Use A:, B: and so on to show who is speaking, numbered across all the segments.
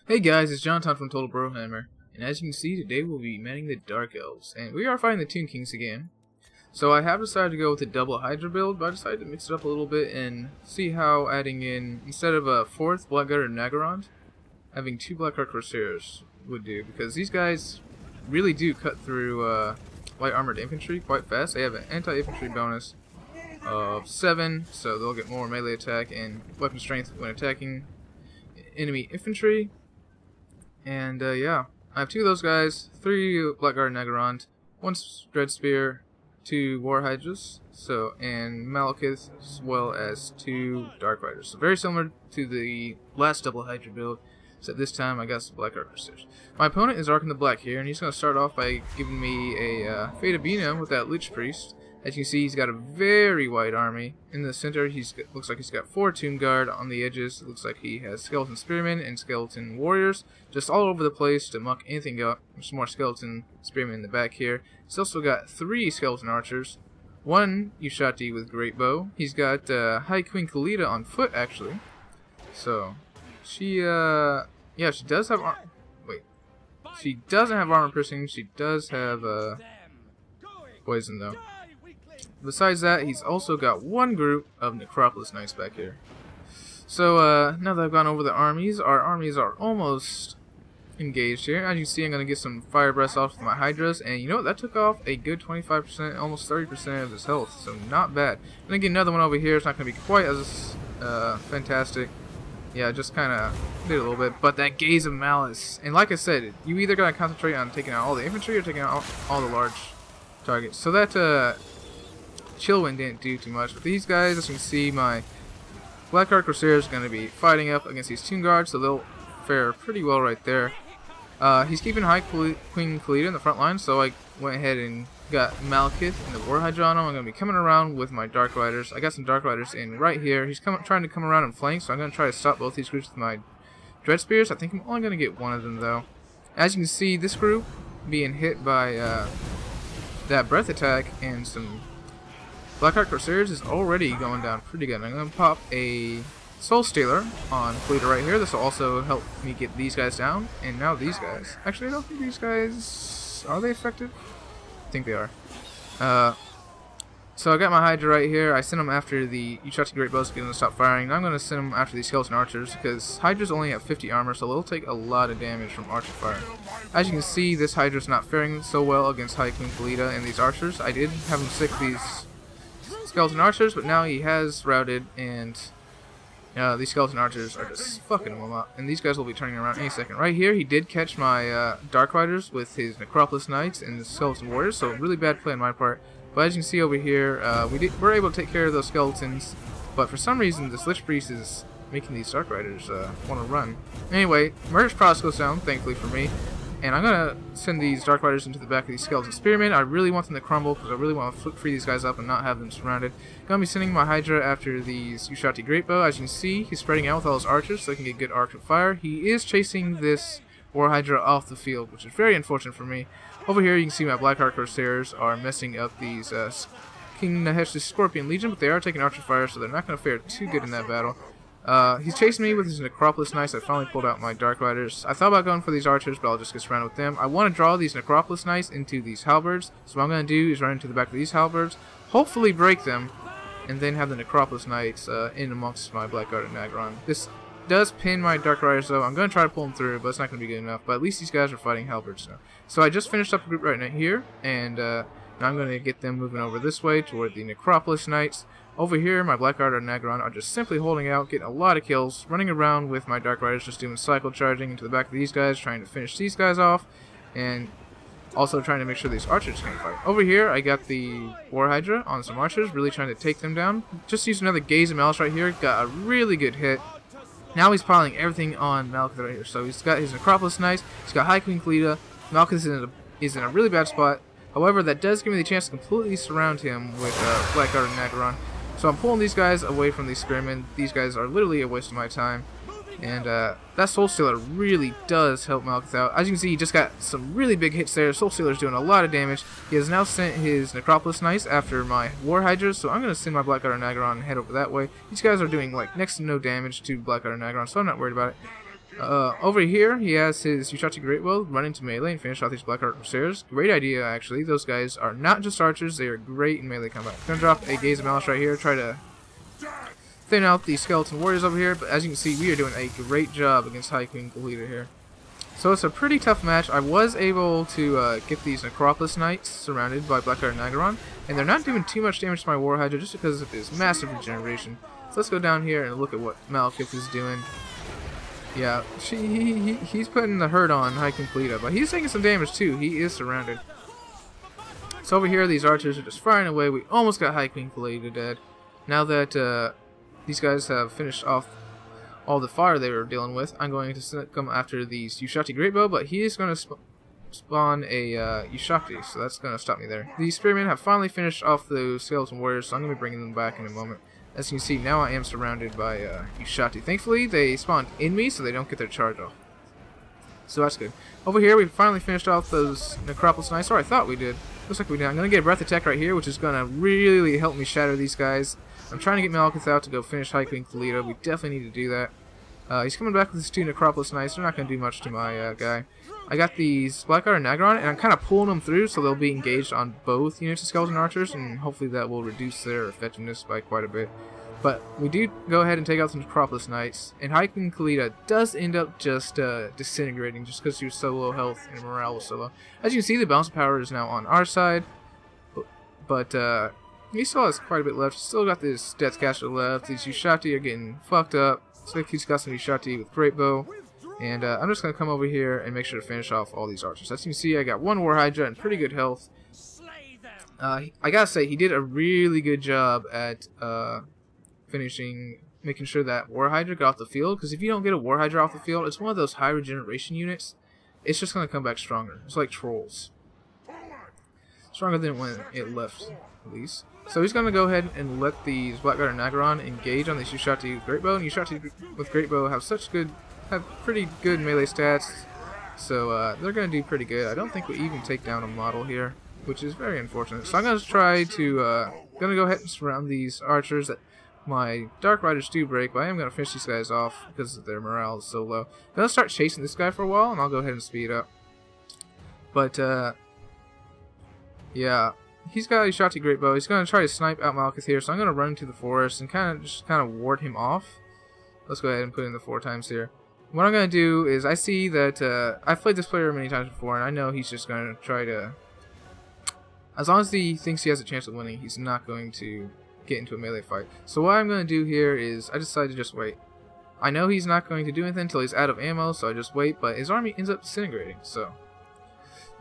A: Hey guys, it's JonTaun from Total Brohammer, and as you can see, today we'll be manning the Dark Elves, and we are fighting the Tomb Kings again. So I have decided to go with the double Hydra build, but I decided to mix it up a little bit and see how adding in, instead of a fourth Blackguard Nagarond, having two Blackguard Corsairs would do, because these guys really do cut through light armored infantry quite fast. They have an anti-infantry bonus of 7, so they'll get more melee attack and weapon strength when attacking enemy infantry. And yeah, I have two of those guys, 3 Blackguard Nagarond, 1 Dread Spear, 2 War Hydras, and Malekith, as well as 2 Dark Riders. So very similar to the last double Hydra build, except this time I got some Blackguard Corsairs. My opponent is Ark in the Black here, and he's going to start off by giving me a Fate Abina with that Lich Priest. As you can see, he's got a very wide army. In the center, looks like he's got 4 Tomb Guard. On the edges, it looks like he has Skeleton Spearmen and Skeleton Warriors, just all over the place to muck anything up. There's some more Skeleton Spearmen in the back here. He's also got 3 Skeleton Archers, 1 Yushati with Great Bow. He's got High Queen Khalida on foot, actually. So, she does have she doesn't have armor piercing. She does have poison, though. Besides that, he's also got 1 group of Necropolis Knights back here. So, now that I've gone over the armies, our armies are almost engaged here. As you can see, I'm going to get some Fire Breaths off with my Hydras, and you know what? That took off a good 25%, almost 30% of his health, so not bad. I'm going to get another one over here. It's not going to be quite as fantastic. Yeah, just kind of did a little bit, but that Gaze of Malice. And like I said, you either got to concentrate on taking out all the infantry or taking out all the large targets. So that, Chillwind didn't do too much. But these guys, as you can see, my Blackguard Corsairs is going to be fighting up against these Tomb Guards, so they'll fare pretty well right there. He's keeping High Queen Khalida in the front line, so I went ahead and got Malekith and the War Hydra on him. I'm going to be coming around with my Dark Riders. I got some Dark Riders in right here. He's trying to come around and flank, so I'm going to try to stop both these groups with my Dread Spears. I think I'm only going to get one of them, though. As you can see, this group being hit by that breath attack and some Blackguard Corsairs is already going down pretty good. I'm going to pop a Soul Stealer on Khalida right here. This will also help me get these guys down. And now these guys. Actually, I don't think these guys... Are they effective? I think they are. So I got my Hydra right here. I sent them after the Yushati Great Bows to get them to stop firing. Now I'm going to send them after these Skeleton Archers because Hydras only have 50 armor, so they'll take a lot of damage from Archer fire. As you can see, this Hydra's not faring so well against High Queen Khalida and these Archers. I did have him sick these Skeleton Archers, but now he has routed, and these Skeleton Archers are just fucking him up. And these guys will be turning around any second. Right here, he did catch my Dark Riders with his Necropolis Knights and the Skeleton Warriors, so really bad play on my part. But as you can see over here, we're able to take care of those skeletons, but for some reason this Lich Priest is making these Dark Riders want to run. Anyway, Murder's Prowess goes down, thankfully for me. And I'm going to send these Dark Riders into the back of these Skeleton Spearmen. I really want them to crumble because I really want to free these guys up and not have them surrounded. Going to be sending my Hydra after these Yushati Great Bow. As you can see, he's spreading out with all his archers so they can get good arc of fire. He is chasing this War Hydra off the field, which is very unfortunate for me. Over here, you can see my Blackguard Corsairs are messing up these King Nahesh's Scorpion Legion, but they are taking archer fire, so they're not going to fare too good in that battle. He's chasing me with his Necropolis Knights. I finally pulled out my Dark Riders. I thought about going for these Archers, but I'll just get surrounded with them. I want to draw these Necropolis Knights into these Halberds, so what I'm going to do is run into the back of these Halberds, hopefully break them, and then have the Necropolis Knights in amongst my Blackguard and Nagarond. This does pin my Dark Riders, though. I'm going to try to pull them through, but it's not going to be good enough. But at least these guys are fighting Halberds now. So I just finished up a group right now here, and now I'm going to get them moving over this way toward the Necropolis Knights. Over here, my Blackguard and Nagarond are just simply holding out, getting a lot of kills, running around with my Dark Riders, just doing cycle charging into the back of these guys, trying to finish these guys off, and also trying to make sure these Archers can fight. Over here, I got the War Hydra on some Archers, really trying to take them down. Just used another Gaze of Malice right here, got a really good hit. Now he's piling everything on Malekith right here. So he's got his Necropolis Knights, he's got High Queen Khalida, Malekith is in a really bad spot. However, that does give me the chance to completely surround him with Blackguard and Nagarond. So I'm pulling these guys away from these Spearmen. These guys are literally a waste of my time. And that Soul Stealer really does help Malekith out. As you can see, he just got some really big hits there. Soul Stealer's doing a lot of damage. He has now sent his Necropolis Knights after my War Hydras, so I'm going to send my Blackguard and Nagarond and head over that way. These guys are doing like next to no damage to Blackguard and Nagarond, so I'm not worried about it. Over here, he has his Yushachi Greatbow run into melee and finish off these Black Archer Crusaders. Great idea, actually. Those guys are not just archers, they are great in melee combat. Gonna drop a Gaze of Malice right here, try to thin out the skeleton warriors over here, but as you can see, we are doing a great job against High Queen Khalida here. So it's a pretty tough match. I was able to get these Necropolis Knights surrounded by Black Archer Nagaron, and they're not doing too much damage to my War Hydra just because of his massive regeneration. So let's go down here and look at what Malekith is doing. Yeah, he's putting the hurt on High Queen Khalida, but he's taking some damage too. He is surrounded. So over here, these archers are just firing away. We almost got High Queen Khalida dead. Now that these guys have finished off all the fire they were dealing with, I'm going to come after these Yushachi Greatbow, but he is going to spawn a Yushachi, so that's going to stop me there. These spearmen have finally finished off those skeleton warriors, so I'm going to be bringing them back in a moment. As you can see, now I am surrounded by Yushachi. Thankfully, they spawned in me, so they don't get their charge off. So that's good. Over here, we finally finished off those Necropolis Knights, or I thought we did. Looks like we did. I'm going to get a Breath Attack right here, which is going to really help me shatter these guys. I'm trying to get Malekith out to go finish High Queen Khalida. We definitely need to do that. He's coming back with his 2 Necropolis Knights. They're not going to do much to my guy. I got these Black Archer Nagaron, and I'm kind of pulling them through so they'll be engaged on both units of Skeleton Archers, and hopefully that will reduce their effectiveness by quite a bit. But we do go ahead and take out some Necropolis Knights, and High Queen Khalida does end up just disintegrating just because she was so low health and morale was so low. As you can see, the balance of power is now on our side, but he still has quite a bit left. He's still got this Death Caster left. These Yushachi are getting fucked up. So he's got some Yushachi with Greatbow. And I'm just going to come over here and make sure to finish off all these archers. As you can see, I got 1 War Hydra and pretty good health. I gotta say, he did a really good job at making sure that War Hydra got off the field. Because if you don't get a War Hydra off the field, it's one of those high regeneration units. It's just going to come back stronger. It's like trolls. Stronger than when it left, at least. So he's going to go ahead and let these Black Archer Nagaron engage on these Yushachi with Greatbow. And Yushachi with Greatbow have pretty good melee stats. So they're going to do pretty good. I don't think we even take down a model here, which is very unfortunate. So I'm going to try to go ahead and surround these archers that my Dark Riders do break, but I am going to finish these guys off because their morale is so low. I'm going to start chasing this guy for a while, and I'll go ahead and speed up. But, yeah, he's got a Yushachi Greatbow. He's going to try to snipe out Malekith here, so I'm going to run into the forest and kind of ward him off. Let's go ahead and put in the 4 times here. What I'm going to do is, I see that I've played this player many times before, and I know he's just going to try to, as long as he thinks he has a chance of winning, he's not going to get into a melee fight. So what I'm going to do here is, I decide to just wait. I know he's not going to do anything until he's out of ammo, so I just wait, but his army ends up disintegrating, so.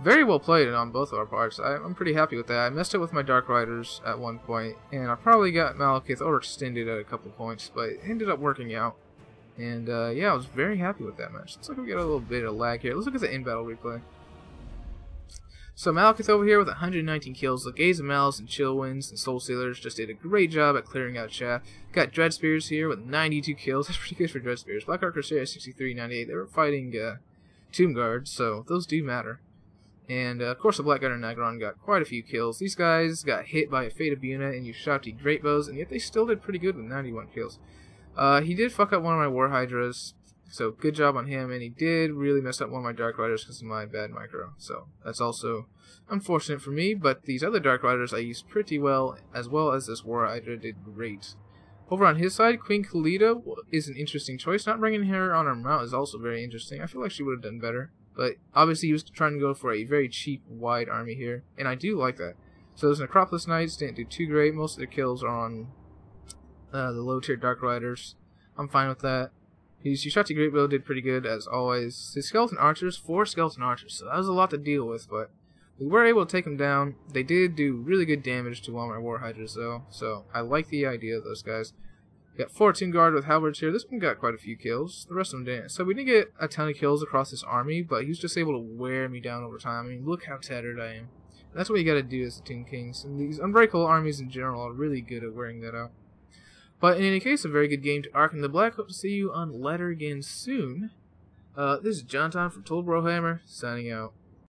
A: Very well played on both of our parts. I'm pretty happy with that. I messed up with my Dark Riders at one point, and I probably got Malekith overextended at a couple points, but it ended up working out. And yeah, I was very happy with that match. Looks like we got a little bit of lag here. Let's look at the in-battle replay. So Malekith over here with 119 kills. The Gaze of Malice and Chill Winds and Soul Sealers just did a great job at clearing out chaff. Got Dread Spears here with 92 kills. That's pretty good for Dread Spears. Black Archer Crusader 63, 98. They were fighting Tomb Guards, so those do matter. And of course the Black Archer Nagaron got quite a few kills. These guys got hit by a Fate of Buna and Yushachi Greatbows, and yet they still did pretty good with 91 kills. He did fuck up one of my War Hydras, so good job on him, and he did really mess up one of my Dark Riders because of my bad micro. So that's also unfortunate for me, but these other Dark Riders I used pretty well as this War Hydra did great. Over on his side, Queen Khalida is an interesting choice. Not bringing her on her mount is also very interesting. I feel like she would have done better. But obviously he was trying to go for a very cheap, wide army here, and I do like that. So those Necropolis Knights didn't do too great. Most of their kills are on the low-tier Dark Riders. I'm fine with that. His Yushachi Greatbow did pretty good, as always. His Skeleton Archers, 4 Skeleton Archers, so that was a lot to deal with, but we were able to take them down. They did do really good damage to one of my War Hydras, though, so I like the idea of those guys. Got 4 Tomb Guard with halberds here. This one got quite a few kills. The rest of them didn't. So we didn't get a ton of kills across this army, but he was just able to wear me down over time. I mean, look how tattered I am. That's what you gotta do as the Tomb Kings. And these Unbreakable armies in general are really good at wearing that out. But in any case, a very good game to Ark in the Black. Hope to see you on Ladder again soon. This is JonTaun from Brohammer, signing out.